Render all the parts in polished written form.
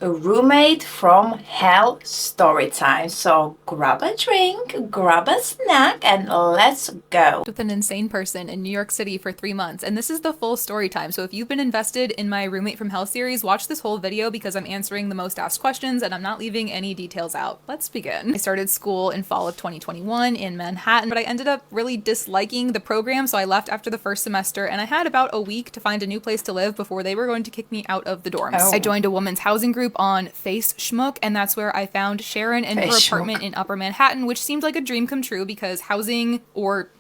A roommate from hell story time. So grab a drink, grab a snack, and let's go. With an insane person in New York City for 3 months, and this is the full story time. So if you've been invested in my Roommate from Hell series, watch this whole video because I'm answering the most asked questions and I'm not leaving any details out. Let's begin. I started school in fall of 2021 in Manhattan, but I ended up really disliking the program, so I left after the first semester, and I had about a week to find a new place to live before they were going to kick me out of the dorms. Oh. I joined a women's housing group on Face Schmook, and that's where I found Sharon in her Face apartment in Upper Manhattan, which seemed like a dream come true because housing or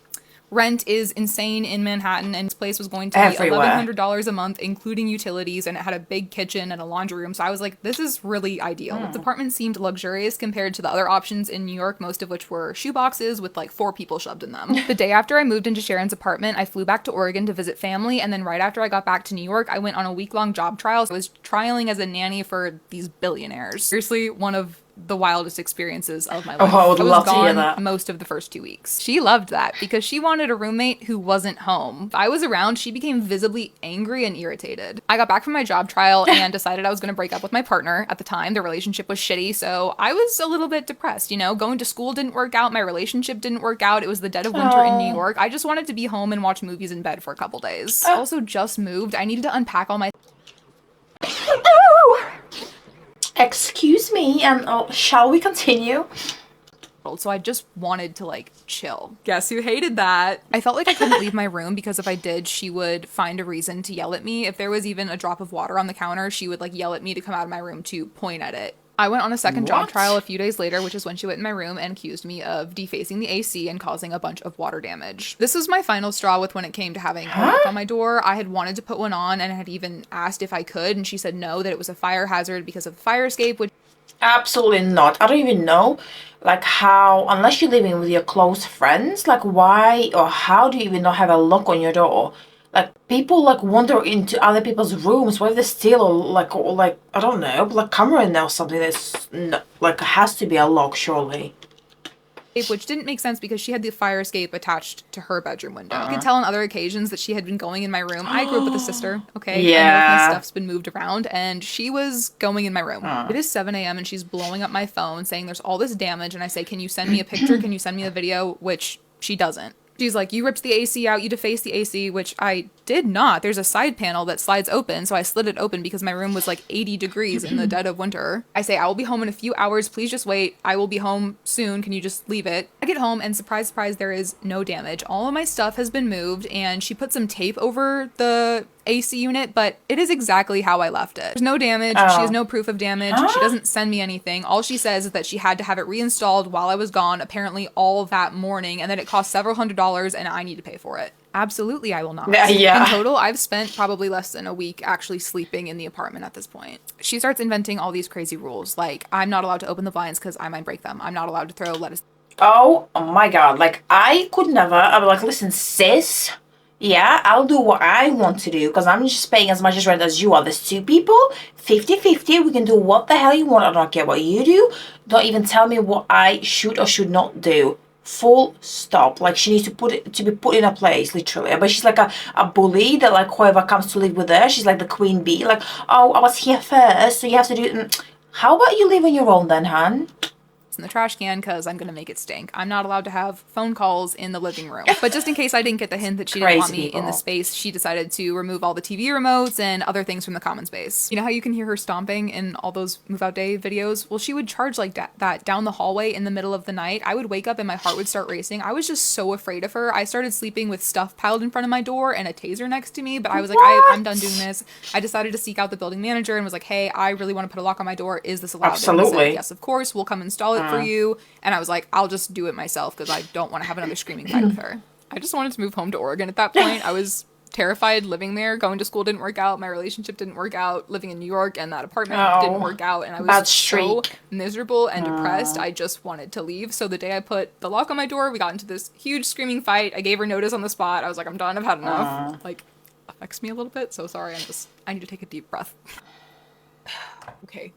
rent is insane in Manhattan, and this place was going to be Everywhere. $1,100 a month, including utilities, and it had a big kitchen and a laundry room. So I was like, this is really ideal. The apartment seemed luxurious compared to the other options in New York, most of which were shoeboxes with like 4 people shoved in them. The day after I moved into Sharon's apartment, I flew back to Oregon to visit family, and then right after I got back to New York, I went on a week-long job trial. So I was trialing as a nanny for these billionaires. Seriously, one of the wildest experiences of my life. Oh, I would was love to hear gone that. most of the first 2 weeks. She loved that because she wanted a roommate who wasn't home. If I was around, she became visibly angry and irritated. I got back from my job trial and decided I was going to break up with my partner. At the time, the relationship was shitty, so I was a little bit depressed. You know, going to school didn't work out, my relationship didn't work out. It was the dead of winter in New York. I just wanted to be home and watch movies in bed for a couple days. Also just moved. I needed to unpack all my Excuse me, and shall we continue? so I just wanted to like chill. Guess who hated that? I felt like I couldn't leave my room because if I did, she would find a reason to yell at me. If there was even a drop of water on the counter, she would like yell at me to come out of my room to point at it. I went on a second job What? trial a few days later, which is when she went in my room and accused me of defacing the AC and causing a bunch of water damage. This was my final straw with when it came to having a lock on my door. I had wanted to put one on and had even asked if I could, and she said no, that it was a fire hazard because of the fire escape, which Absolutely not. I don't even know, like, how, unless you're living with your close friends, like, why or how do you even not have a lock on your door? Like, people, like, wander into other people's rooms. What if they steal, or, like, I don't know, like, camera in there or something that's, no, like, has to be a lock, surely. didn't make sense because she had the fire escape attached to her bedroom window. I could tell on other occasions that she had been going in my room. I grew up with a sister, okay? I know if Yeah. my stuff's been moved around, and she was going in my room. It is 7 a.m. and she's blowing up my phone saying there's all this damage, and I say, can you send me a picture? Can you send me a video? Which she doesn't. She's like, you ripped the AC out, you defaced the AC, which I did not. There's a side panel that slides open, so I slid it open because my room was like 80 degrees in the dead of winter. I say, I will be home in a few hours, please just wait. I will be home soon, can you just leave it? I get home and surprise, surprise, there is no damage. All of my stuff has been moved, and she put some tape over the AC unit, but it is exactly how I left it. There's no damage. She has no proof of damage. She doesn't send me anything. All she says is that she had to have it reinstalled while I was gone, apparently all that morning, and that it cost several $100s and I need to pay for it. Absolutely, I will not. Yeah. In total, I've spent probably less than a week actually sleeping in the apartment at this point. She starts inventing all these crazy rules, like I'm not allowed to open the blinds because I might break them. I'm not allowed to throw lettuce. Oh my God, like, I could never. I'm like, listen, sis. Yeah, I'll do what I want to do because I'm just paying as much as rent as you are. There's 2 people, 50-50. We can do what the hell you want. I don't care what you do. Don't even tell me what I should or should not do. Full stop. Like, she needs to be put in a place, literally. But she's like a bully that, like, whoever comes to live with her, she's like the queen bee. Like, oh, I was here first, so you have to do it. How about you live on your own then, hun? In the trash can because I'm gonna make it stink. I'm not allowed to have phone calls in the living room. But just in case I didn't get the hint that she didn't want me in the space, she decided to remove all the TV remotes and other things from the common space. You know how you can hear her stomping in all those move out day videos? Well, she would charge like that down the hallway in the middle of the night. I would wake up and my heart would start racing. I was just so afraid of her. I started sleeping with stuff piled in front of my door and a taser next to me, but I was like, I'm done doing this. I decided to seek out the building manager and was like, hey, I really want to put a lock on my door. Is this allowed? And he said, yes, of course. We'll come install it for you. And I was like, I'll just do it myself because I don't want to have another screaming fight with her. I just wanted to move home to Oregon at that point. I was terrified living there. Going to school didn't work out. My relationship didn't work out. Living in New York and that apartment didn't work out. And I was so miserable and depressed. I just wanted to leave. So the day I put the lock on my door, we got into this huge screaming fight. I gave her notice on the spot. I was like, I'm done. I've had enough. Like, affects me a little bit. So sorry. I need to take a deep breath. Okay.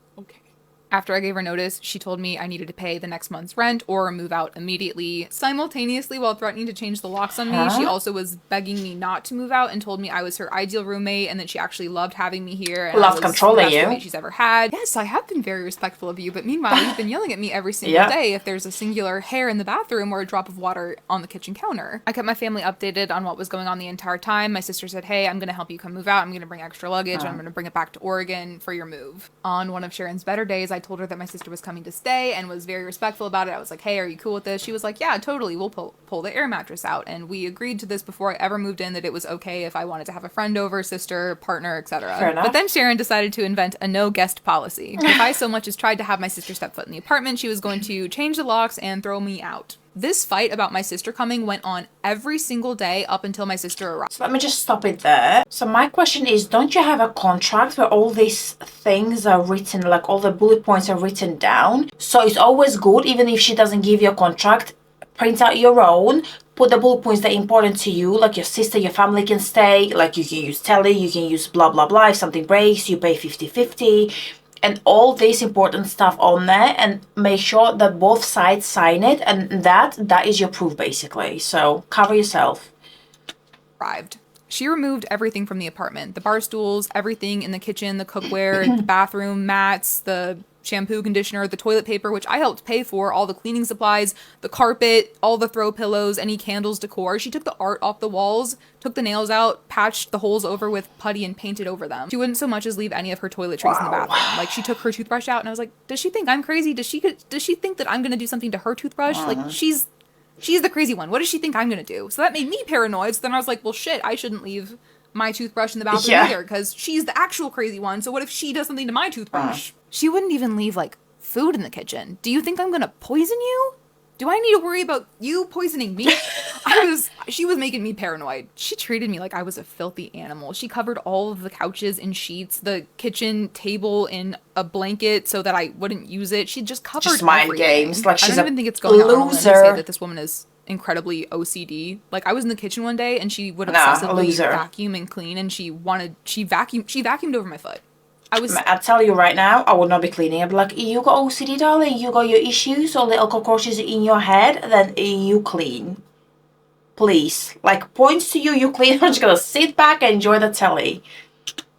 After I gave her notice, she told me I needed to pay the next month's rent or move out immediately. Simultaneously, while threatening to change the locks on me, she also was begging me not to move out and told me I was her ideal roommate and that she actually loved having me here. And loved controlling you. Roommate she's ever had. Yes, I have been very respectful of you, but meanwhile, you've been yelling at me every single day if there's a singular hair in the bathroom or a drop of water on the kitchen counter. I kept my family updated on what was going on the entire time. My sister said, hey, I'm going to help you come move out. I'm going to bring extra luggage. And I'm going to bring it back to Oregon for your move. On one of Sharon's better days, I told her that my sister was coming to stay and was very respectful about it. I was like, hey, are you cool with this? She was like, yeah, totally. We'll pull the air mattress out. And we agreed to this before I ever moved in, that it was okay if I wanted to have a friend over, sister, partner, etc. But then Sharon decided to invent a no guest policy. If I so much as tried to have my sister step foot in the apartment, she was going to change the locks and throw me out. This fight about my sister coming went on every single day up until my sister arrived. So let me just stop it there. So my question is, don't you have a contract where all these things are written, like all the bullet points are written down? So it's always good, even if she doesn't give you a contract, print out your own, put the bullet points that are important to you, like your sister, your family can stay, like you can use telly, you can use blah, blah, blah. If something breaks, you pay 50-50. And all this important stuff on there, and make sure that both sides sign it, and that is your proof basically. So cover yourself. Arrived. She removed everything from the apartment. The bar stools, everything in the kitchen, the cookware, the bathroom, mats, the shampoo, conditioner, the toilet paper, which I helped pay for, all the cleaning supplies, the carpet, all the throw pillows, any candles, decor. She took the art off the walls, took the nails out, patched the holes over with putty and painted over them. She wouldn't so much as leave any of her toiletries in the bathroom. Like, she took her toothbrush out and I was like, does she think I'm crazy? Does she think that I'm gonna do something to her toothbrush? Like, she's the crazy one. What does she think I'm gonna do? So that made me paranoid. So then I was like, well, shit, I shouldn't leave my toothbrush in the bathroom either, because she's the actual crazy one. So what if she does something to my toothbrush? She wouldn't even leave, like, food in the kitchen. Do you think I'm gonna poison you? Do I need to worry about you poisoning me? She was making me paranoid. She treated me like I was a filthy animal. She covered all of the couches in sheets, the kitchen table in a blanket so that I wouldn't use it. She just covered just mind everything. games. Like, she's I don't even think it's going on to say loser. that this woman is incredibly OCD. Like, I was in the kitchen one day and she would obsessively vacuum and clean, and she vacuumed over my foot. I'll tell you right now, I would not be cleaning. I'd be like, you got OCD, darling, you got your issues or little cockroaches in your head, then you clean. Please. Like, points to you, you clean. I'm just gonna sit back and enjoy the telly.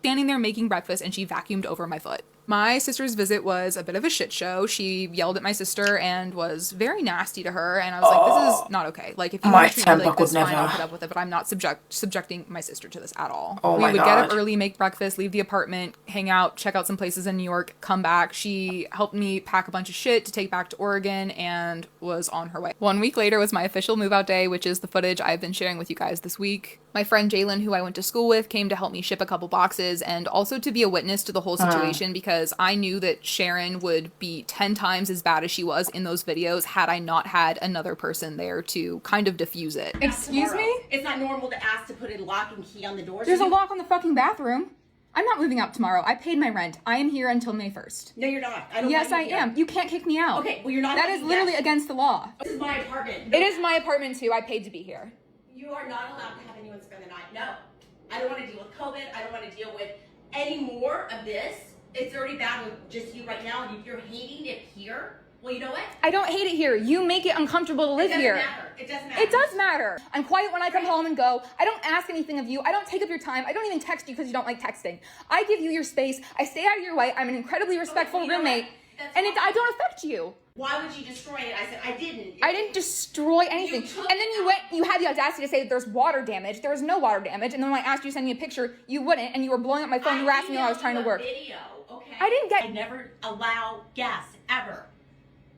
Standing there making breakfast and she vacuumed over my foot. My sister's visit was a bit of a shit show. She yelled at my sister and was very nasty to her, and I was like, this is not okay. Like, if you want to treat me like this, fine, I'll put up with it, but I'm not subjecting my sister to this at all. We would get up early, make breakfast, leave the apartment, hang out, check out some places in New York, come back. She helped me pack a bunch of shit to take back to Oregon and was on her way. 1 week later was my official move out day, which is the footage I've been sharing with you guys this week. My friend Jalen, who I went to school with, came to help me ship a couple boxes and also to be a witness to the whole situation, because I knew that Sharon would be 10 times as bad as she was in those videos had I not had another person there to kind of diffuse it. Excuse me? It's not normal to ask to put a lock and key on the door. There's a lock on the fucking bathroom. I'm not moving out tomorrow. I paid my rent. I am here until May 1st. No, you're not. Yes, I am. You can't kick me out. Okay, well, you're not. That is literally against the law. This is my apartment. No. It is my apartment too. I paid to be here. You are not allowed to have anyone spend the night. No. I don't want to deal with COVID. I don't want to deal with any more of this. It's already bad with just you right now, and if you're hating it here, well, you know what? I don't hate it here. You make it uncomfortable to live here. It doesn't matter. It does matter. I'm quiet when I come home and go. I don't ask anything of you. I don't take up your time. I don't even text you because you don't like texting. I give you your space. I stay out of your way. I'm an incredibly respectful roommate, and I don't affect you. Why would you destroy it? I said, I didn't. I didn't destroy anything. And then you had the audacity to say that there's water damage. There was no water damage. And then when I asked you to send me a picture, you wouldn't, and you were blowing up my phone. You were asking me while I was trying to work. Video, okay? I never allow guests, ever.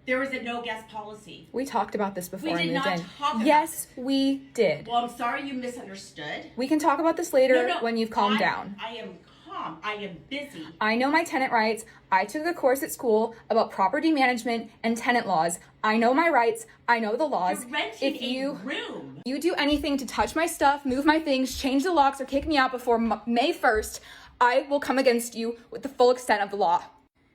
There is a no guest policy. We talked about this before. We did not talk about Yes, we did. Well, I'm sorry you misunderstood. We can talk about this later when you've calmed down. I am calm. I am busy. I know my tenant rights. I took a course at school about property management and tenant laws. I know my rights. I know the laws. You're renting a room. You do anything to touch my stuff, move my things, change the locks, or kick me out before May 1st, I will come against you with the full extent of the law.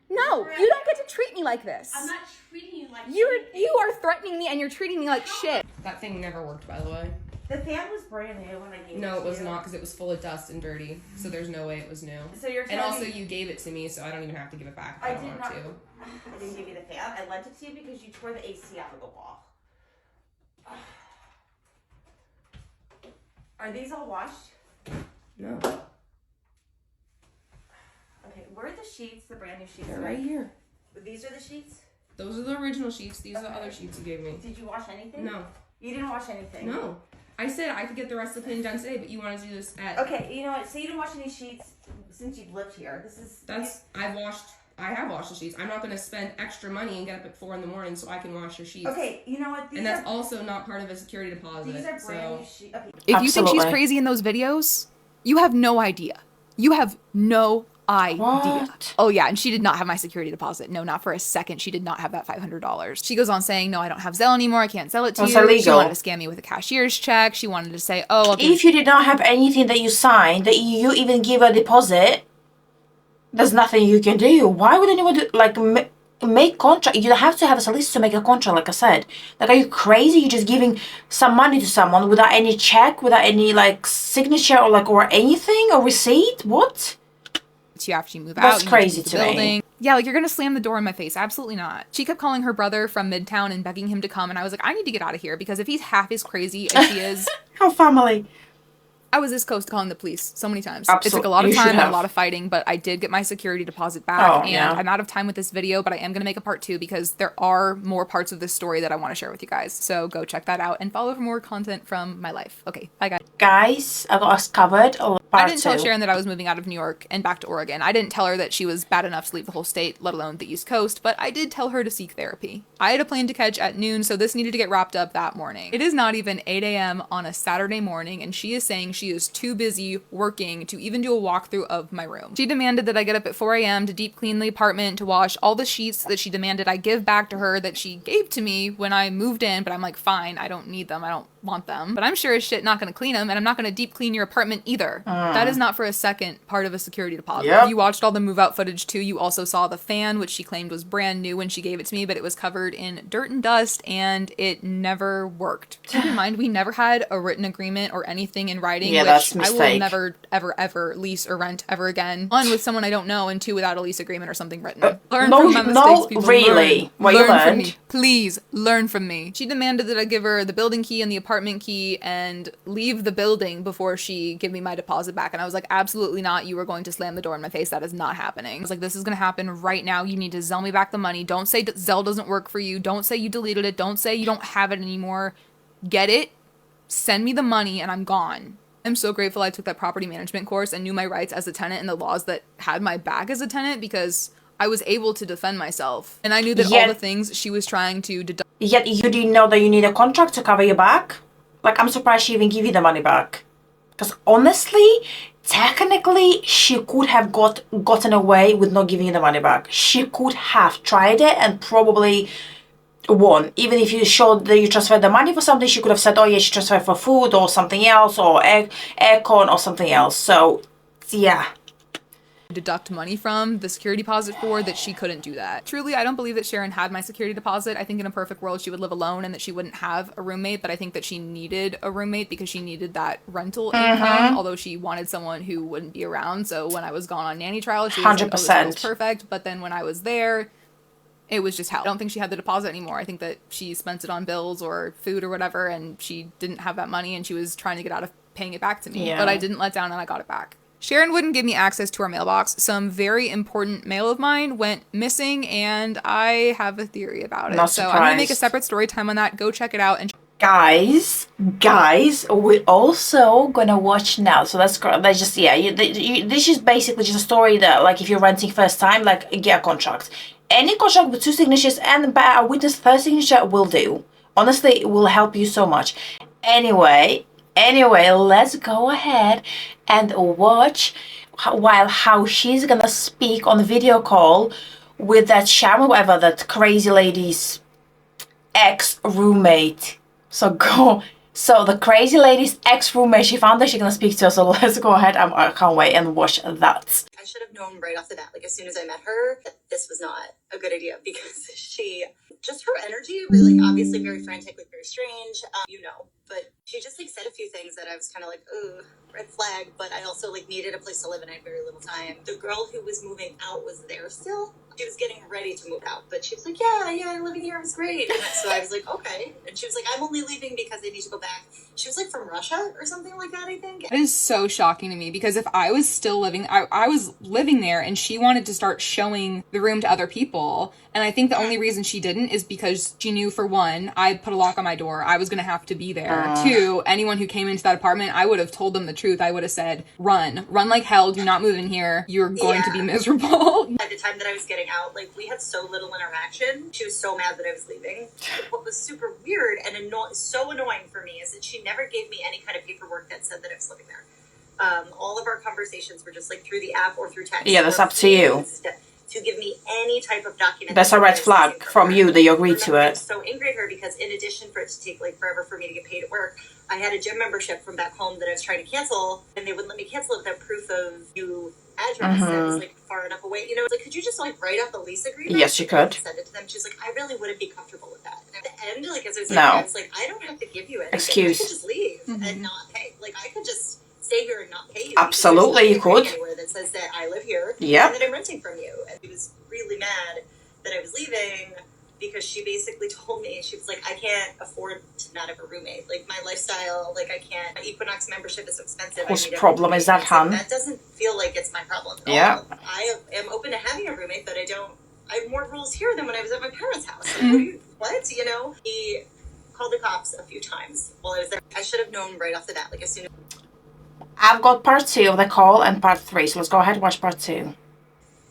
No, you don't get to treat me like this. I'm not treating you like You are threatening me and you're treating me like shit. That thing never worked, by the way. The fan was brand new when I gave it to you. No, it was not, because it was full of dust and dirty. So there's no way it was new. So you're telling And also, me you gave it to me, so I don't even have to give it back if I don't want to. I didn't give you the fan. I lent it to you because you tore the AC out of the wall. Are these all washed? No. Okay, where are the sheets, the brand new sheets? They're right here. These are the sheets? Those are the original sheets. These are the other sheets you gave me. Did you wash anything? No. You didn't wash anything? No. I said I could get the rest of the cleaning done today, but you want to do this at... Okay, you know what? So you didn't wash any sheets since you've lived here. I have washed the sheets. I'm not going to spend extra money and get up at 4 in the morning so I can wash your sheets. Okay, you know what? And that's also not part of a security deposit. These are brand new sheets. Okay. If you think she's crazy in those videos, you have no idea. You have no idea. What? Oh yeah, and she did not have my security deposit. No, not for a second. She did not have that $500. She goes on saying, no, I don't have Zelle anymore. I can't sell it to you. Illegal. She wanted to scam me with a cashier's check. She wanted to say, oh, if you did not have anything that you signed, that you even give a deposit, there's nothing you can do. Why would anyone do, like, make contract? You don't have to have a solicitor to make a contract, like I said. Like, are you crazy? You're just giving some money to someone without any check, without any, like, signature or, like, or anything, or receipt? What? you after you move out. That's you crazy to to building. me. Yeah, like you're gonna slam the door in my face. Absolutely not. She kept calling her brother from Midtown and begging him to come, and I was like, I need to get out of here because if he's half as crazy as she is, How family. I was this close to calling the police so many times. Absolutely. It took a lot of You should time and a have. lot of fighting, but I did get my security deposit back. Oh, and yeah. I'm out of time with this video, but I am going to make a part 2 because there are more parts of this story that I want to share with you guys. So go check that out and follow for more content from my life. Okay, bye guys. Guys, I got us covered. I didn't tell Sharon that I was moving out of New York and back to Oregon. I didn't tell her that she was bad enough to leave the whole state, let alone the East Coast, but I did tell her to seek therapy. I had a plane to catch at noon, so this needed to get wrapped up that morning. It is not even 8 a.m. on a Saturday morning, and she is saying she is too busy working to even do a walkthrough of my room. She demanded that I get up at 4 a.m. to deep clean the apartment, to wash all the sheets that she demanded I give back to her that she gave to me when I moved in, but I'm like, fine, I don't need them, I don't want them. But I'm sure as shit not gonna clean them, and I'm not gonna deep clean your apartment either. That is not for a second part of a security deposit. Yep. You watched all the move out footage too. You also saw the fan, which she claimed was brand new when she gave it to me, but it was covered in dirt and dust and it never worked. Keep in mind, we never had a written agreement or anything in writing, Yeah, which that's a I will mistake. never, ever lease or rent ever again. One, with someone I don't know, and two, without a lease agreement or something written. Learn no, from my no, mistakes, people. really. Learn, What you learn from learned. me. Please, learn from me. She demanded that I give her the building key and the apartment key and leave the building before she give me my deposit back. And I was like, absolutely not. You are going to slam the door in my face. That is not happening. I was like, this is going to happen right now. You need to Zelle me back the money. Don't say that Zelle doesn't work for you. Don't say you deleted it. Don't say you don't have it anymore. Get it, send me the money, and I'm gone. I'm so grateful I took that property management course and knew my rights as a tenant and the laws that had my back as a tenant, because I was able to defend myself. And I knew that all the things she was trying to deduct. Yet you didn't know that you need a contract to cover your back? Like, I'm surprised she even give you the money back. Because honestly, technically, she could have gotten away with not giving you the money back. She could have tried it and probably won. Even if you showed that you transferred the money for something, she could have said, oh yeah, she transferred for food or something else, or aircon or something else. So, yeah. Deduct money from the security deposit for that. She couldn't do that. Truly, I don't believe that Sharon had my security deposit. I think in a perfect world she would live alone and that she wouldn't have a roommate, but I think that she needed a roommate because she needed that rental income, although she wanted someone who wouldn't be around. So when I was gone on nanny trial, she was like, oh, this feels perfect. But then when I was there, it was just hell. I don't think she had the deposit anymore. I think that she spent it on bills or food or whatever, and she didn't have that money and she was trying to get out of paying it back to me. Yeah. But I didn't let down and I got it back. Sharon wouldn't give me access to our mailbox. Some very important mail of mine went missing, and I have a theory about it. Not so I'm going to make a surprised. separate story time on that. Go check it out. And Guys, we're also gonna watch now. So that's just, yeah, this is basically just a story that, like, if you're renting first time, like, get a contract. Any contract with 2 signatures and a witness third signature will do. Honestly, it will help you so much. Anyway, let's go ahead and watch how she's gonna speak on video call with that Sharon, whatever, that crazy lady's ex-roommate. So the crazy lady's ex-roommate, she found that she's gonna speak to her, so let's go ahead. I can't wait and watch that. I should have known right off the bat, like as soon as I met her, that this was not a good idea because her energy was like obviously very frantic, like very strange, but she just like said a few few things that I was kind of like, ooh, red flag, but I also like needed a place to live and I had very little time. The girl who was moving out was there still. She was getting ready to move out, but she was like, yeah, living here was great. And so I was like, okay. And she was like, I'm only leaving because I need to go back. She was like from Russia or something like that, I think. That is so shocking to me because if I was still living, I was living there and she wanted to start showing the room to other people. And I think the only reason she didn't is because she knew, for one, I put a lock on my door. I was going to have to be there. Two, anyone who came into that apartment, I would have told them the truth. I would have said, run like hell. Do not move in here. You're going to be miserable. By the time that I was getting out, like, we had so little interaction. She was so mad that I was leaving. What was super weird and so annoying for me is that she never gave me any kind of paperwork that said that I was living there. All of our conversations were just like through the app or through text. Yeah, that's up to you. To give me any type of document. That's a red flag from you that you agreed to it. I was so angry at her because in addition for it to take like forever for me to get paid at work, I had a gym membership from back home that I was trying to cancel, and they wouldn't let me cancel it without proof of new address that was like far enough away. You know, like, could you just like write out the lease agreement? Yes, you could. Send it to them. She was like, I really wouldn't be comfortable with that. And at the end, like as I was No. I was like, I don't have to give you anything. Excuse. I could just leave and not pay. Like I could just stay here and not pay you. Absolutely, you could. Anywhere that says that I live here. Yeah. And that I'm renting from you. And she was really mad that I was leaving because she basically told me, she was like, I can't afford to not have a roommate. Like my lifestyle, like I can't. My Equinox membership is so expensive. Whose problem is that, hun? That doesn't feel like it's my problem at Yeah. all. I am open to having a roommate, but I have more rules here than when I was at my parents' house. Like, what? You know? He called the cops a few times while I was there. I should have known right off the bat, like as soon as I've got part 2 of the call and part 3, so let's go ahead and watch part 2.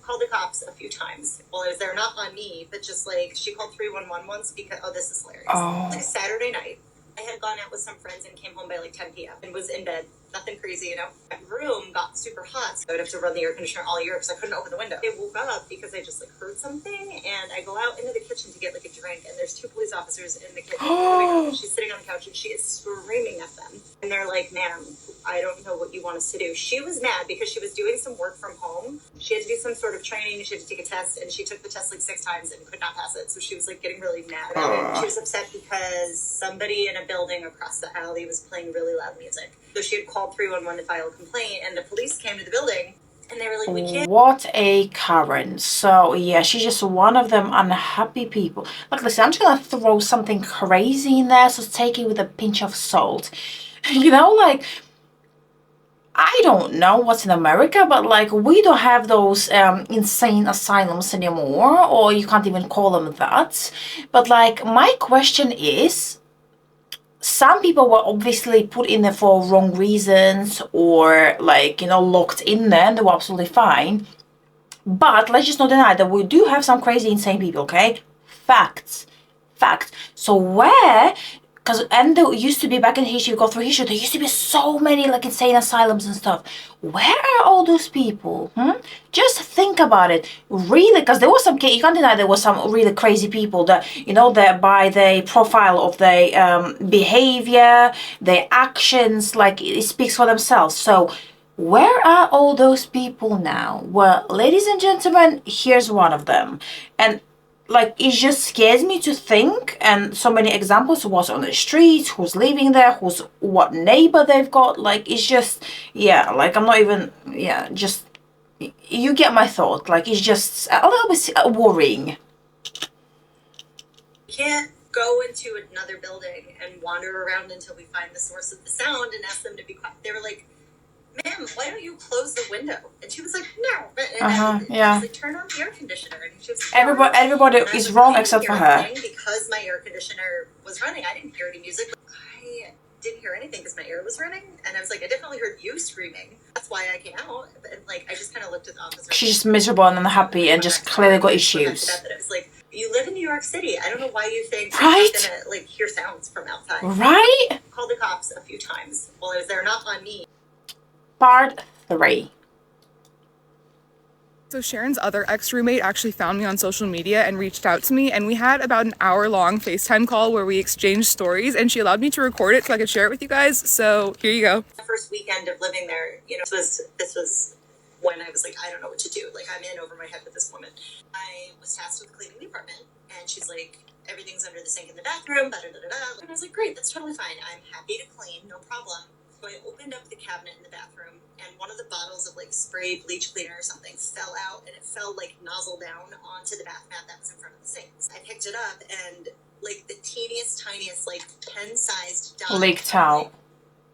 called the cops a few times while I was there, not on me, but just like she called 311 once because this is hilarious. Oh. Like Saturday night, I had gone out with some friends and came home by like 10 p.m. and was in bed. Nothing crazy, you know. My room got super hot, so I would have to run the air conditioner all year because I couldn't open the window. I woke up because I just like heard something, and I go out into the kitchen to get like a drink, and there's 2 police officers in the kitchen. She's sitting on the couch and she is screaming at them, and they're like, "Ma'am, I don't know what you want us to do." She was mad because she was doing some work from home. She had to do some sort of training. She had to take a test, and she took the test like 6 times and could not pass it. So she was like getting really mad about it. She was upset because somebody in a building across the alley was playing really loud music. So she had called 311 to file a complaint, and the police came to the building, and they were like, "We can't." What a Karen. So yeah, she's just one of them unhappy people. Look, listen, I'm just gonna throw something crazy in there, so take it with a pinch of salt. You know, like, I don't know what's in America, but like we don't have those insane asylums anymore, or you can't even call them that. But like my question is, some people were obviously put in there for wrong reasons, or like, you know, locked in there and they were absolutely fine. But let's just not deny that we do have some crazy insane people, okay? Facts. So where, and there used to be, back in history, we go through history, there used to be so many like insane asylums and stuff. Where are all those people? Just think about it, really, because there was some, you can't deny there was some really crazy people that, you know, that by the profile of their behavior, their actions, like it speaks for themselves. So where are all those people now? Well, ladies and gentlemen, here's one of them. And like, it just scares me to think, and so many examples of what's on the streets, who's living there, what neighbor they've got. Like, it's just, yeah, like, I'm not even, yeah, just, you get my thought. Like, it's just a little bit worrying. We can't go into another building and wander around until we find the source of the sound and ask them to be quiet. They were like, "Ma'am, why don't you close the window?" And she was like, "No." And yeah. I was like, "Turn on the air conditioner." And she was like, Everybody is wrong except for her. Because my air conditioner was running, I didn't hear any music. I didn't hear anything because my air was running. And I was like, I definitely heard you screaming. That's why I came out. And like, I just kind of looked at the officer. She's just miserable and unhappy and just clearly got issues. That I was like, you live in New York City. I don't know why you think right? I'm gonna like hear sounds from outside. Right? Called the cops a few times while I was there, not on me. Part 3. So Sharon's other ex-roommate actually found me on social media and reached out to me, and we had about an hour-long FaceTime call where we exchanged stories, and she allowed me to record it so I could share it with you guys. So here you go. The first weekend of living there, you know, this was when I was like, I don't know what to do. Like, I'm in over my head with this woman. I was tasked with cleaning the apartment, and she's like, everything's under the sink in the bathroom, da-da-da-da-da. And I was like, great, that's totally fine. I'm happy to clean, no problem. So I opened up the cabinet in the bathroom, and one of the bottles of like spray bleach cleaner or something fell out, and it fell like nozzle down onto the bath mat that was in front of the sink. So I picked it up, and like the teeniest, tiniest, like pen-sized dot leaked out.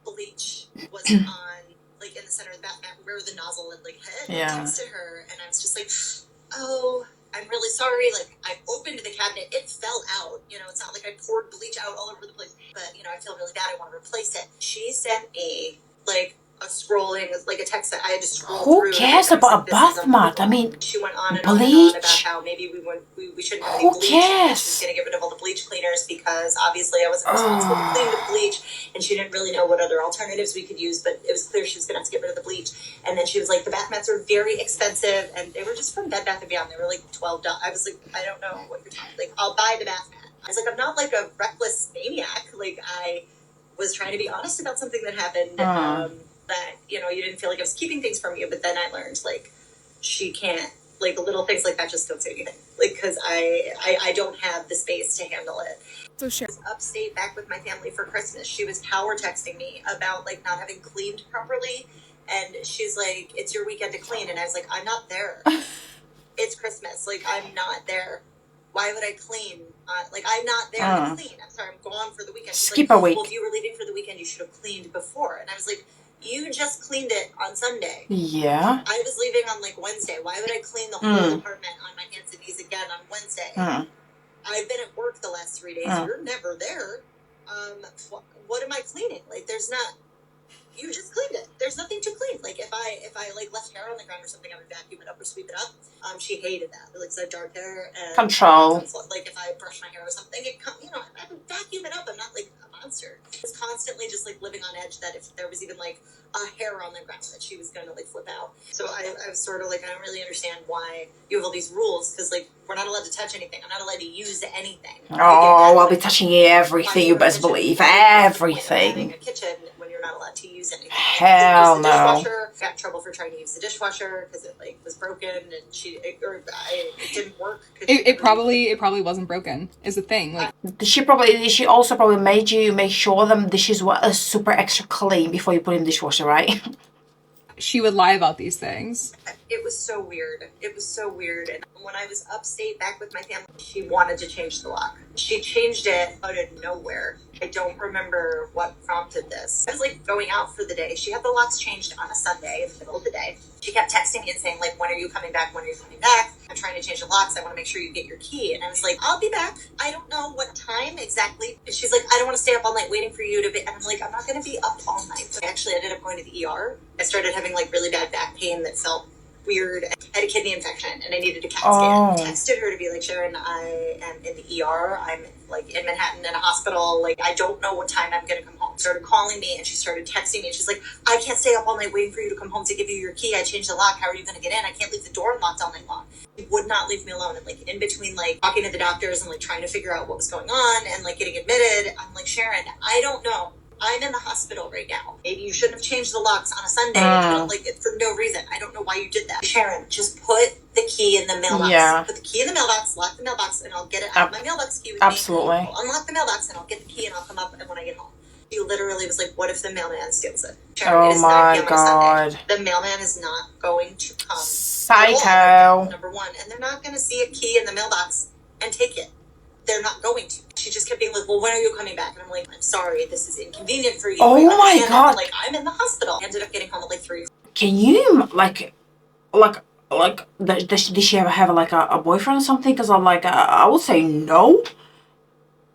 Bleach was on like in the center of the bath mat where the nozzle had like hit. Yeah. I texted her, and I was just like, oh, I'm really sorry. Like, I opened the cabinet, it fell out. You know, it's not like I poured bleach out all over the place. But, you know, I feel really bad. I want to replace it. She sent me, like, a scrolling, like a text that I had to scroll through. Who cares about a bath mat? I mean, she went on and bleach. on about how maybe we shouldn't have Who any bleach. cares? She was going to get rid of all the bleach cleaners because obviously I wasn't responsible for cleaning the bleach, and she didn't really know what other alternatives we could use, but it was clear she was going to have to get rid of the bleach. And then she was like, the bath mats are very expensive, and they were just from Bed Bath & Beyond. They were like $12. I was like, I don't know what you're talking. Like, I'll buy the bath mat. I was like, I'm not like a reckless maniac. Like, I was trying to be honest about something that happened. That, you know, you didn't feel like I was keeping things from you, but then I learned, like, she can't, like, little things like that just don't say anything. Like, because I don't have the space to handle it. So sure. I was upstate back with my family for Christmas. She was power texting me about, like, not having cleaned properly, and she's like, it's your weekend to clean, and I was like, I'm not there. It's Christmas. Like, I'm not there. Why would I clean? Like, I'm not there to clean. I'm sorry, I'm gone for the weekend. She's Skip like, a week. well, if you were leaving for the weekend, you should have cleaned before. And I was like, you just cleaned it on Sunday. Yeah. I was leaving on like Wednesday. Why would I clean the whole apartment on my hands and knees again on Wednesday? I've been at work the last 3 days. You're never there. What am I cleaning? Like, there's not. You just cleaned it. There's nothing to clean. Like, if I like left hair on the ground or something, I would vacuum it up or sweep it up. She hated that. Like, so dark hair and Control. Like, if I brush my hair or something, you know, I would vacuum it up. I'm not like a monster. I was constantly just like living on edge that if there was even like a hair on the ground, that she was gonna like flip out. So I was sort of like, I don't really understand why you have all these rules, because like we're not allowed to touch anything. I'm not allowed to use anything. Oh, I'll be touching everything. You best believe everything. In a kitchen when you're not allowed to use anything. Hell no. Dishwasher. Got in trouble for trying to use the dishwasher because it like was broken and it didn't work. It probably wasn't broken. Is the thing. Like, She also probably made you make sure them dishes were super extra clean before you put in the dishwasher, right? she would lie about these things. It was so weird. It was so weird. And when I was upstate back with my family, she wanted to change the lock. She changed it out of nowhere. I don't remember what prompted this. I was like going out for the day. She had the locks changed on a Sunday in the middle of the day. She kept texting me and saying, like, when are you coming back? When are you coming back? I'm trying to change the locks. I want to make sure you get your key. And I was like, I'll be back. I don't know what time exactly. She's like, I don't want to stay up all night waiting for you to be. And I'm like, I'm not going to be up all night. I actually ended up going to the ER. I started having like really bad back pain that felt weird. I had a kidney infection and I needed a CAT scan. Texted her to be like, Sharon, I am in the ER. I'm like in Manhattan in a hospital. Like, I don't know what time I'm going to come home. Started calling me and she started texting me and she's like, I can't stay up all night waiting for you to come home to give you your key. I changed the lock. How are you going to get in? I can't leave the door unlocked all night long. She would not leave me alone. And like in between like talking to the doctors and like trying to figure out what was going on and like getting admitted, I'm like, Sharon, I don't know. I'm in the hospital right now. Maybe you shouldn't have changed the locks on a Sunday, like for no reason. I don't know why you did that. Sharon, just put the key in the mailbox. Yeah. Put the key in the mailbox, lock the mailbox, and I'll get it out of my mailbox key with me. I'll unlock the mailbox and I'll get the key and I'll come up and when I get home. She literally was like, what if the mailman steals it? Sharon, it is not on Sunday. The mailman is not going to come. Psycho. Number one. And they're not going to see a key in the mailbox and take it. They're not going to. She just kept being like, well, when are you coming back? And I'm like, I'm sorry, this is inconvenient for you. Oh my God. Like, I'm in the hospital. I ended up getting home at like 3. Can you, did she ever have like a boyfriend or something? Because I'm like, I would say no.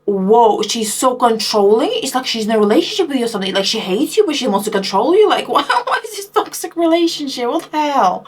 Whoa, she's so controlling. It's like she's in a relationship with you or something. Like, she hates you, but she wants to control you. Like, what is this toxic relationship? What the hell?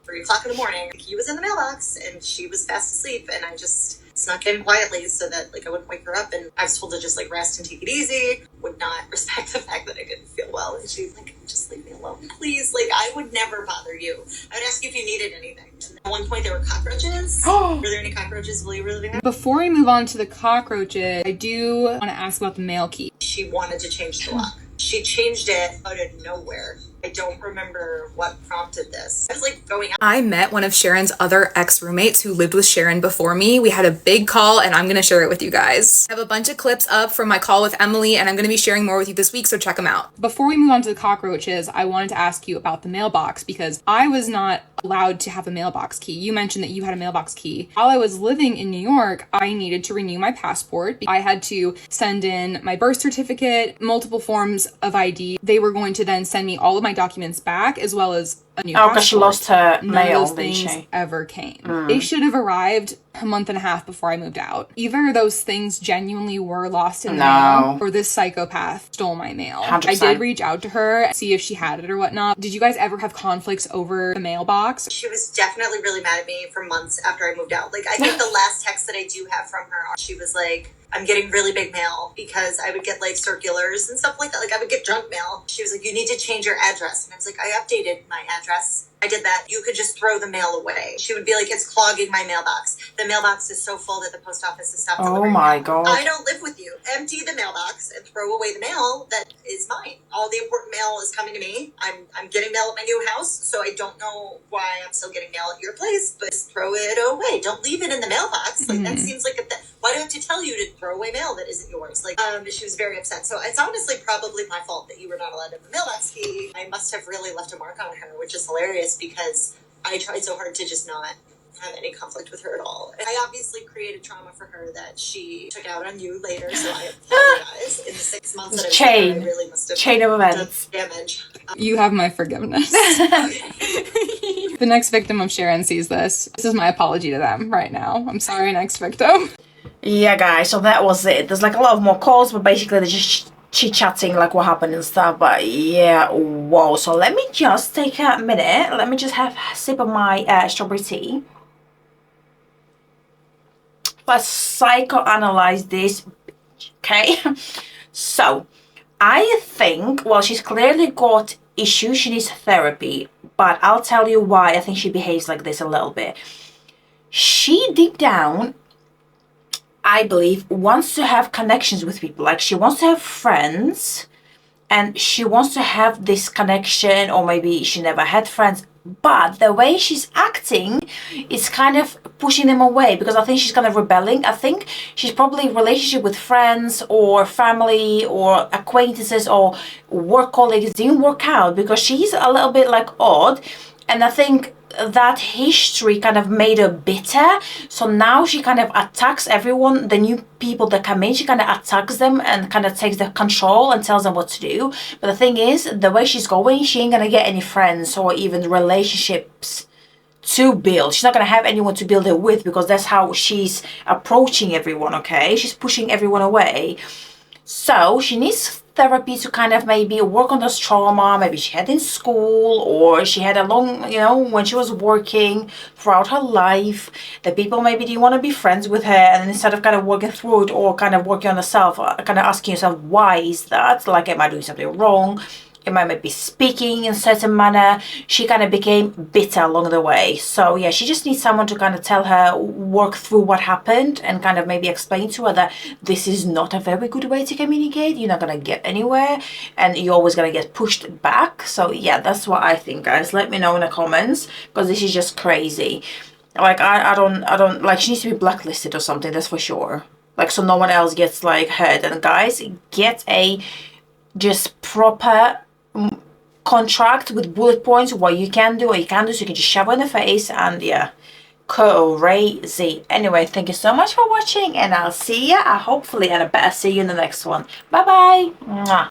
3 o'clock in the morning, he was in the mailbox and she was fast asleep and I just snuck in quietly so that like I wouldn't wake her up, and I was told to just like rest and take it easy, would not respect the fact that I didn't feel well, and she's like, just leave me alone, please. Like, I would never bother you. I would ask you if you needed anything. And at one point there were cockroaches. Were there any cockroaches while you were living there? Before we move on to the cockroaches, I do want to ask about the mail key. She wanted to change the lock. She changed it out of nowhere. I don't remember what prompted this. I was like going out. I met one of Sharon's other ex-roommates who lived with Sharon before me. We had a big call and I'm going to share it with you guys. I have a bunch of clips up from my call with Emily and I'm going to be sharing more with you this week, so check them out. Before we move on to the cockroaches, I wanted to ask you about the mailbox because I was not allowed to have a mailbox key. You mentioned that you had a mailbox key. While I was living in New York, I needed to renew my passport. I had to send in my birth certificate, multiple forms of ID. They were going to then send me all of my documents back as well as a new passport. Because she lost her None mail, of those didn't things she? ever came. They should have arrived a month and a half before I moved out. Either those things genuinely were lost in the mail, or this psychopath stole my mail. 100%. I did reach out to her, see if she had it or whatnot. Did you guys ever have conflicts over the mailbox? She was definitely really mad at me for months after I moved out. Like, I think the last text that I do have from her, she was like, I'm getting really big mail, because I would get like circulars and stuff like that. Like, I would get junk mail. She was like, you need to change your address. And I was like, I updated my address. I did that. You could just throw the mail away. She would be like, it's clogging my mailbox. The mailbox is so full that the post office has stopped delivering. Oh my mail. God. I don't live with you. Empty the mailbox and throw away the mail that is mine. All the important mail is coming to me. I'm getting mail at my new house, so I don't know why I'm still getting mail at your place, but just throw it away. Don't leave it in the mailbox. Like, that seems like why do I have to tell you to throw away mail that isn't yours? Like, she was very upset. So it's honestly probably my fault that you were not allowed to have a mailbox key. I must have really left a mark on her, which is hilarious because I tried so hard to just not have any conflict with her at all. And I obviously created trauma for her that she took out on you later, so I apologize. In the 6 months that I was there, I really must have chain of events. done damage. You have my forgiveness. The next victim of Sharon sees this. This is my apology to them right now. I'm sorry, next victim. Yeah, guys, so that was it. There's like a lot of more calls, but basically they're just chit-chatting like what happened and stuff. But yeah, whoa. So let me just take a minute. Let me just have a sip of my strawberry tea. Let's psychoanalyze this, okay? So, I think, well, she's clearly got issues. She needs therapy. But I'll tell you why I think she behaves like this a little bit. She, deep down, I believe, wants to have connections with people. Like, she wants to have friends. And she wants to have this connection. Or maybe she never had friends. But the way she's acting is kind of pushing them away, because I think she's kind of rebelling. I think she's probably in a relationship with friends or family or acquaintances or work colleagues didn't work out because she's a little bit like odd. And I think that history kind of made her bitter. So now she kind of attacks everyone, the new people that come in, she kind of attacks them and kind of takes the control and tells them what to do. But the thing is, the way she's going, she ain't gonna get any friends or even relationships to build. She's not gonna have anyone to build it with, because that's how she's approaching everyone, okay? She's pushing everyone away. So she needs therapy to kind of maybe work on this trauma maybe she had in school, or she had a long, you know, when she was working throughout her life, the people maybe didn't want to be friends with her, and instead of kind of working through it or kind of working on herself, kind of asking yourself, why is that? Like, am I doing something wrong? Am I maybe speaking in a certain manner? She kind of became bitter along the way. So yeah, she just needs someone to kind of tell her, work through what happened, and kind of maybe explain to her that this is not a very good way to communicate. You're not going to get anywhere, and you're always going to get pushed back. So yeah, that's what I think, guys. Let me know in the comments, because this is just crazy. Like, I don't, like, she needs to be blacklisted or something, that's for sure. Like, so no one else gets, like, hurt. And guys, get a just proper contract with bullet points, what you can do, so you can just shove it in the face. And yeah, crazy. Anyway, thank you so much for watching, and I'll see ya, hopefully, and I better see you in the next one. Bye bye.